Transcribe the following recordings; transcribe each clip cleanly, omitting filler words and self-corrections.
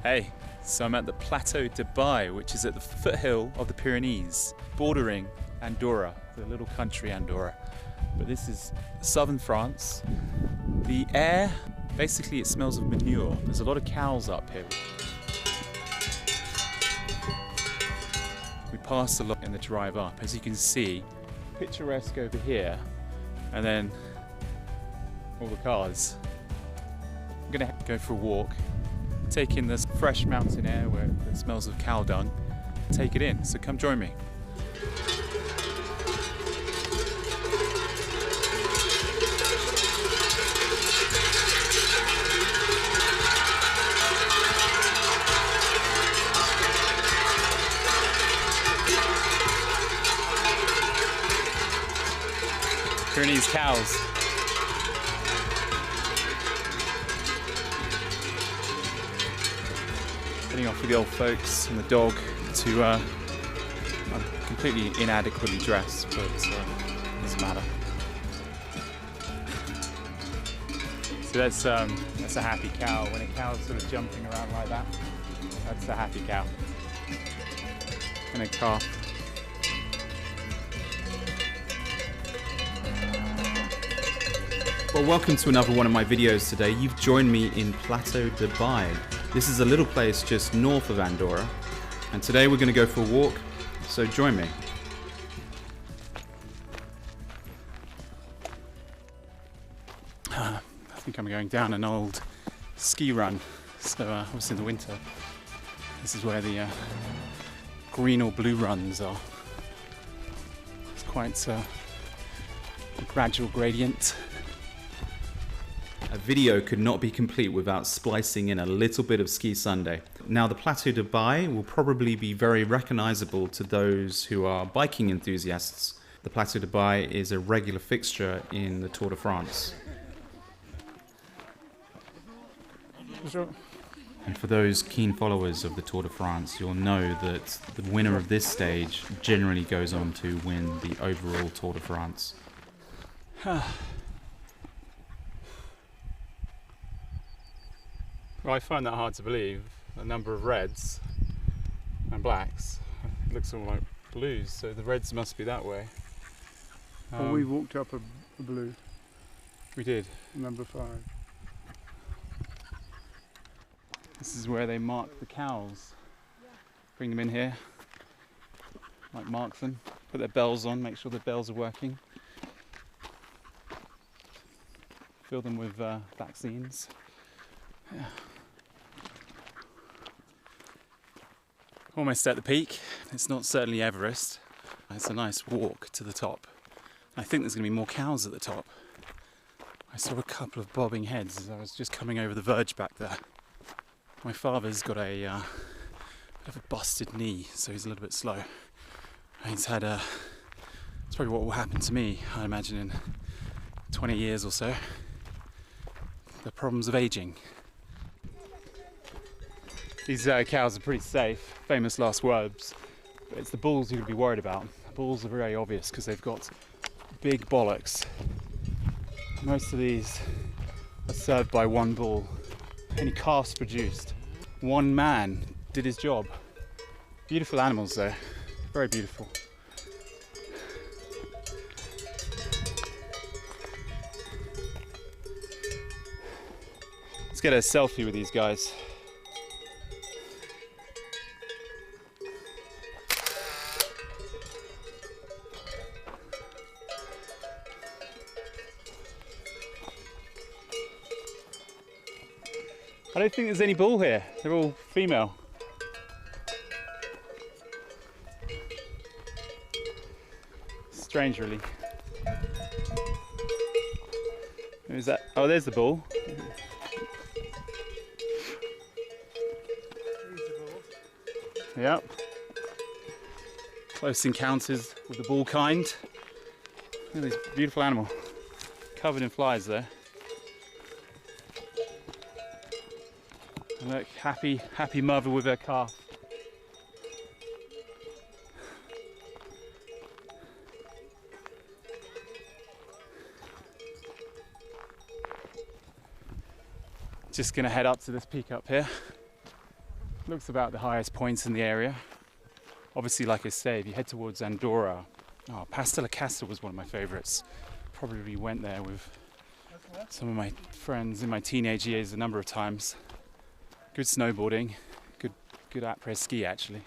Hey, so I'm at the Plateau de Beille, which is at the foothill of the Pyranees, bordering Andorra, the little country Andorra. But this is southern France. The air, basically it smells of manure. There's a lot of cows up here. We passed a lot in the drive up. As you can see, picturesque over here, and then all the cars. I'm gonna go for a walk, take in this fresh mountain air where it smells of cow dung, take it in. So come join me. Pyrenees cows. Getting off with the old folks and the dog to, I'm completely inadequately dressed, but doesn't matter. So that's a happy cow. When a cow's sort of jumping around like that, that's a happy cow. And a calf. Well, welcome to another one of my videos today. You've joined me in Plateau de Beille. This is a little place just north of Andorra, and today we're going to go for a walk, so join me. I think I'm going down an old ski run, so obviously in the winter this is where the green or blue runs are. It's quite a gradual gradient. A video could not be complete without splicing in a little bit of Ski Sunday. Now, the Plateau de Beille will probably be very recognizable to those who are biking enthusiasts. The Plateau de Beille is a regular fixture in the Tour de France. And for those keen followers of the Tour de France, you'll know that the winner of this stage generally goes on to win the overall Tour de France. Well, I find that hard to believe. A number of reds and blacks. It looks all like blues, so the reds must be that way. Well, we walked up a blue. We did. Number 5. This is where they mark the cows. Bring them in here, like mark them, put their bells on, make sure the bells are working. Fill them with vaccines. Yeah. Almost at the peak. It's not certainly Everest. It's a nice walk to the top. I think there's going to be more cows at the top. I saw a couple of bobbing heads as I was just coming over the verge back there. My father's got a bit of a busted knee, so he's a little bit slow. He's had it's probably what will happen to me, I imagine, in 20 years or so. The problems of aging. These cows are pretty safe, famous last words, but it's the bulls you're going to be worried about. The bulls are very obvious because they've got big bollocks. Most of these are served by one bull. Any calves produced. One man did his job. Beautiful animals though, very beautiful. Let's get a selfie with these guys. I don't think there's any bull here. They're all female. Strange, really. Who's that? Oh, there's the bull. Yep. Close encounters with the bull kind. Look at this beautiful animal. Covered in flies there. And look, happy mother with her calf. Just gonna head up to this peak up here. Looks about the highest point in the area. Obviously, like I say, if you head towards Andorra, Pastel Castle was one of my favourites. Probably went there with some of my friends in my teenage years a number of times. Good snowboarding, good après ski actually.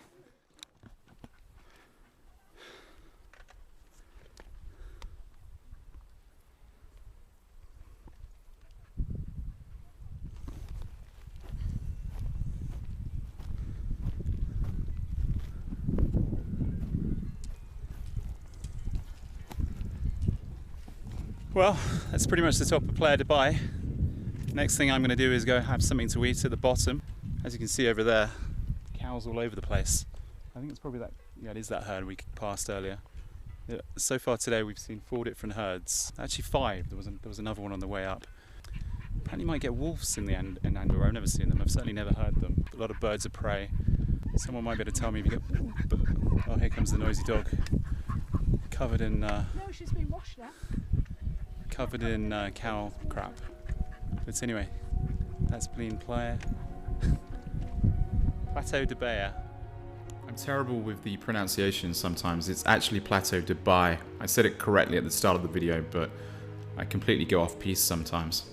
Well, that's pretty much the top of Plateau de Beille. Next thing I'm going to do is go have something to eat at the bottom. As you can see over there, cows all over the place. I think it's probably that, yeah, it is that herd we passed earlier. Yeah, so far today we've seen 4 different herds. Actually 5, there was another one on the way up. Apparently you might get wolves in Andorra. I've never seen them, I've certainly never heard them. A lot of birds of prey. Someone might be able to tell me if you get... Oh, here comes the noisy dog. Covered in... No, she's been washed now. Covered in cow crap. But anyway, that's been Plateau de Beille. I'm terrible with the pronunciation sometimes. It's actually Plateau de Beille. I said it correctly at the start of the video, but I completely go off piece sometimes.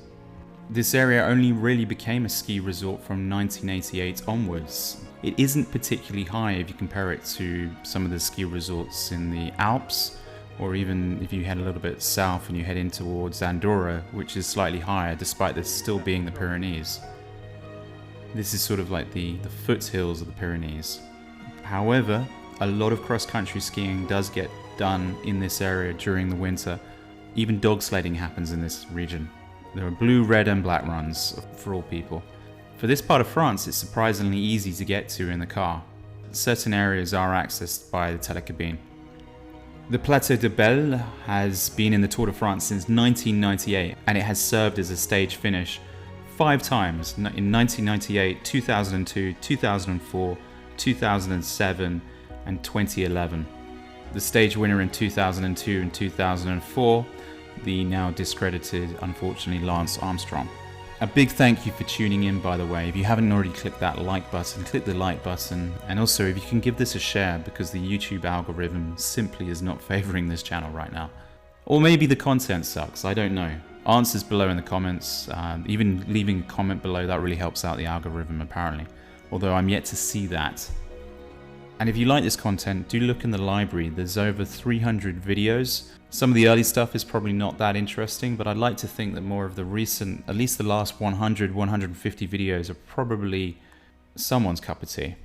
This area only really became a ski resort from 1988 onwards. It isn't particularly high if you compare it to some of the ski resorts in the Alps, or even if you head a little bit south and you head in towards Andorra, which is slightly higher despite this still being the Pyrenees. This is sort of like the foothills of the Pyrenees. However, a lot of cross-country skiing does get done in this area during the winter. Even dog sledding happens in this region. There are blue, red and black runs for all people. For this part of France, it's surprisingly easy to get to in the car. Certain areas are accessed by the telecabine. The Plateau de Beille has been in the Tour de France since 1998, and it has served as a stage finish 5 times in 1998, 2002, 2004, 2007 and 2011. The stage winner in 2002 and 2004, the now discredited, unfortunately, Lance Armstrong. A big thank you for tuning in, by the way. If you haven't already clicked that like button, click the like button. And also, if you can give this a share, because the YouTube algorithm simply is not favoring this channel right now. Or maybe the content sucks, I don't know. Answers below in the comments. Even leaving a comment below, that really helps out the algorithm apparently. Although I'm yet to see that. And if you like this content, do look in the library. There's over 300 videos. Some of the early stuff is probably not that interesting, but I'd like to think that more of the recent, at least the last 100, 150 videos are probably someone's cup of tea.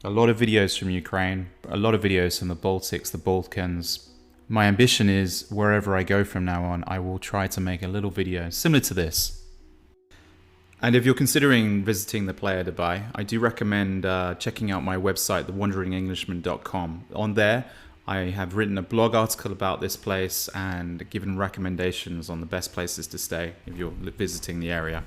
A lot of videos from Ukraine, a lot of videos from the Baltics, the Balkans. My ambition is, wherever I go from now on, I will try to make a little video similar to this. And if you're considering visiting the Plateau de Beille, I do recommend checking out my website, thewonderenglishman.com. On there, I have written a blog article about this place and given recommendations on the best places to stay if you're visiting the area.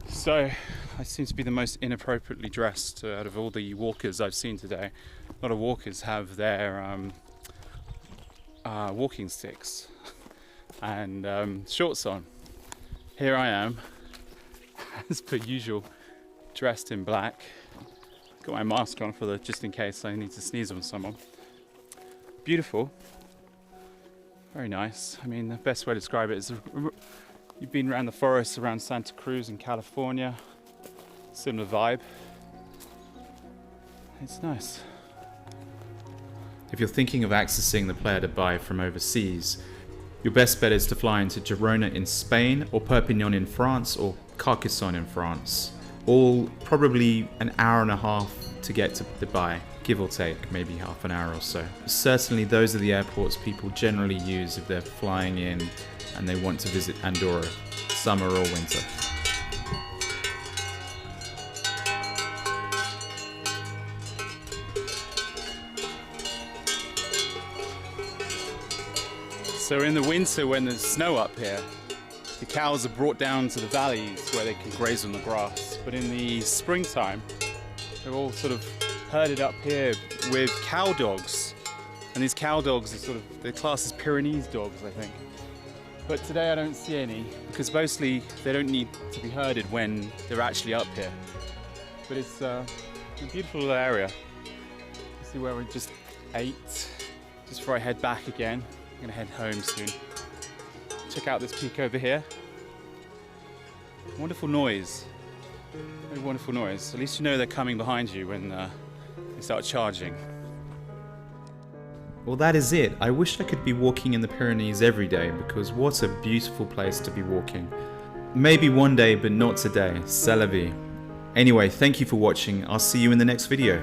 So, I seem to be the most inappropriately dressed out of all the walkers I've seen today. A lot of walkers have their walking sticks and shorts on. Here I am, as per usual, dressed in black. Got my mask on for just in case I need to sneeze on someone. Beautiful, very nice. I mean, the best way to describe it is you've been around the forests around Santa Cruz in California. Similar vibe. It's nice. If you're thinking of accessing the Plateau de Beille from overseas, your best bet is to fly into Girona in Spain, or Perpignan in France, or Carcassonne in France. All probably an hour and a half to get to Dubai, give or take, maybe half an hour or so. Certainly those are the airports people generally use if they're flying in and they want to visit Andorra, summer or winter. So in the winter when there's snow up here, the cows are brought down to the valleys where they can graze on the grass. But in the springtime, they're all sort of herded up here with cow dogs. And these cow dogs are they're classed as Pyrenees dogs, I think. But today I don't see any, because mostly they don't need to be herded when they're actually up here. but it's a beautiful little area. This is where we just ate. Just before I head back again, I'm gonna head home soon. Check out this peak over here. Wonderful noise. Very wonderful noise. At least you know they're coming behind you when they start charging. Well, that is it. I wish I could be walking in the Pyrenees every day, because what a beautiful place to be walking. Maybe one day, but not today. C'est la vie. Anyway, thank you for watching. I'll see you in the next video.